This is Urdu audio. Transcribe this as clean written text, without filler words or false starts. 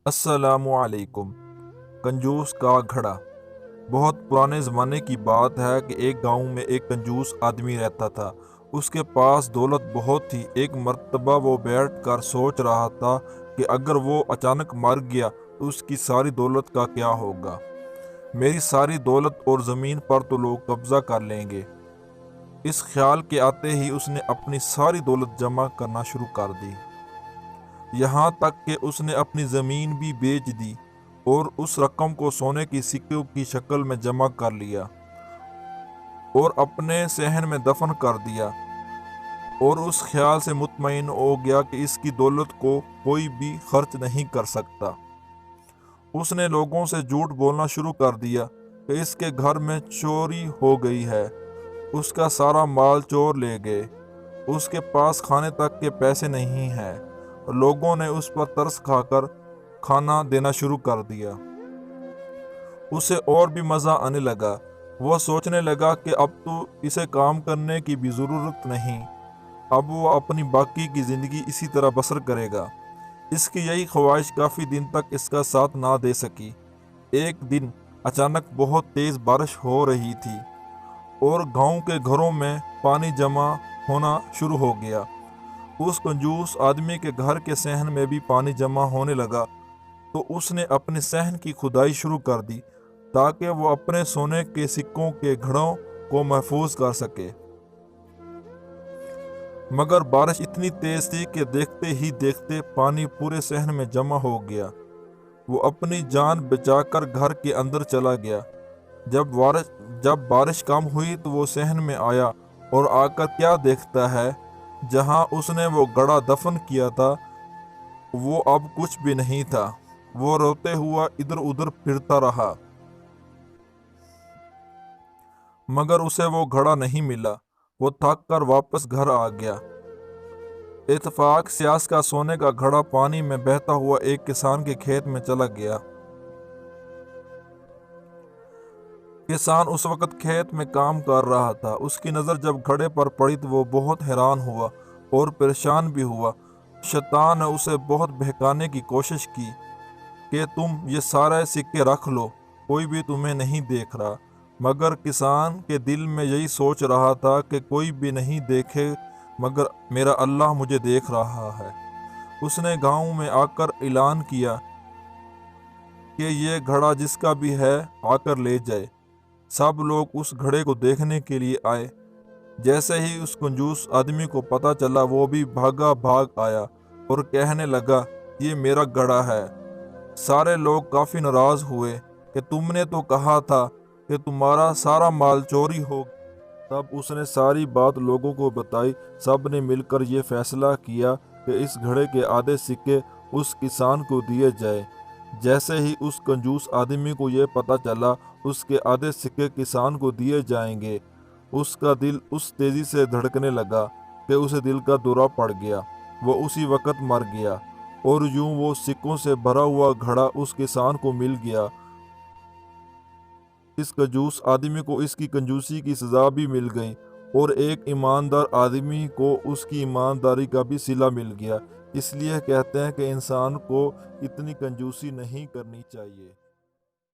السلام علیکم۔ کنجوس کا گھڑا۔ بہت پرانے زمانے کی بات ہے کہ ایک گاؤں میں ایک کنجوس آدمی رہتا تھا۔ اس کے پاس دولت بہت تھی۔ ایک مرتبہ وہ بیٹھ کر سوچ رہا تھا کہ اگر وہ اچانک مر گیا تو اس کی ساری دولت کا کیا ہوگا۔ میری ساری دولت اور زمین پر تو لوگ قبضہ کر لیں گے۔ اس خیال کے آتے ہی اس نے اپنی ساری دولت جمع کرنا شروع کر دی، یہاں تک کہ اس نے اپنی زمین بھی بیچ دی اور اس رقم کو سونے کی سکوں کی شکل میں جمع کر لیا اور اپنے صحن میں دفن کر دیا، اور اس خیال سے مطمئن ہو گیا کہ اس کی دولت کو کوئی بھی خرچ نہیں کر سکتا۔ اس نے لوگوں سے جھوٹ بولنا شروع کر دیا کہ اس کے گھر میں چوری ہو گئی ہے، اس کا سارا مال چور لے گئے، اس کے پاس کھانے تک کے پیسے نہیں ہیں۔ لوگوں نے اس پر ترس کھا کر کھانا دینا شروع کر دیا۔ اسے اور بھی مزہ آنے لگا۔ وہ سوچنے لگا کہ اب تو اسے کام کرنے کی بھی ضرورت نہیں، اب وہ اپنی باقی کی زندگی اسی طرح بسر کرے گا۔ اس کی یہی خواہش کافی دن تک اس کا ساتھ نہ دے سکی۔ ایک دن اچانک بہت تیز بارش ہو رہی تھی اور گاؤں کے گھروں میں پانی جمع ہونا شروع ہو گیا۔ اس کنجوس آدمی کے گھر کے صحن میں بھی پانی جمع ہونے لگا، تو اس نے اپنے صحن کی کھدائی شروع کر دی تاکہ وہ اپنے سونے کے سکوں کے گھڑوں کو محفوظ کر سکے۔ مگر بارش اتنی تیز تھی کہ دیکھتے ہی دیکھتے پانی پورے صحن میں جمع ہو گیا۔ وہ اپنی جان بچا کر گھر کے اندر چلا گیا۔ جب بارش کم ہوئی تو وہ صحن میں آیا اور آ کر کیا دیکھتا ہے، جہاں اس نے وہ گھڑا دفن کیا تھا وہ اب کچھ بھی نہیں تھا۔ وہ روتے ہوا ادھر ادھر پھرتا رہا، مگر اسے وہ گھڑا نہیں ملا۔ وہ تھک کر واپس گھر آ گیا۔ اتفاق سے اس کا سونے کا گھڑا پانی میں بہتا ہوا ایک کسان کے کھیت میں چلا گیا۔ کسان اس وقت کھیت میں کام کر رہا تھا۔ اس کی نظر جب گھڑے پر پڑی تو وہ بہت حیران ہوا اور پریشان بھی ہوا۔ شیطان نے اسے بہت بہکانے کی کوشش کی کہ تم یہ سارے سکے رکھ لو، کوئی بھی تمہیں نہیں دیکھ رہا۔ مگر کسان کے دل میں یہی سوچ رہا تھا کہ کوئی بھی نہیں دیکھے مگر میرا اللہ مجھے دیکھ رہا ہے۔ اس نے گاؤں میں آ کر اعلان کیا کہ یہ گھڑا جس کا بھی ہے آ کر لے جائے۔ سب لوگ اس گھڑے کو دیکھنے کے لیے آئے۔ جیسے ہی اس کنجوس آدمی کو پتہ چلا وہ بھی بھاگ آیا اور کہنے لگا یہ میرا گھڑا ہے۔ سارے لوگ کافی ناراض ہوئے کہ تم نے تو کہا تھا کہ تمہارا سارا مال چوری ہو گیا۔ تب اس نے ساری بات لوگوں کو بتائی۔ سب نے مل کر یہ فیصلہ کیا کہ اس گھڑے کے آدھے سکے اس کسان کو دیے جائے۔ جیسے ہی اس کنجوس آدمی کو یہ پتہ چلا اس کے آدھے سکے کسان کو دیے جائیں گے، اس کا دل اس تیزی سے دھڑکنے لگا کہ اسے دل کا دورہ پڑ گیا۔ وہ اسی وقت مر گیا اور یوں وہ سکوں سے بھرا ہوا گھڑا اس کسان کو مل گیا۔ اس کنجوس آدمی کو اس کی کنجوسی کی سزا بھی مل گئی اور ایک ایماندار آدمی کو اس کی ایمانداری کا بھی صلہ مل گیا۔ اس لیے کہتے ہیں کہ انسان کو اتنی کنجوسی نہیں کرنی چاہیے۔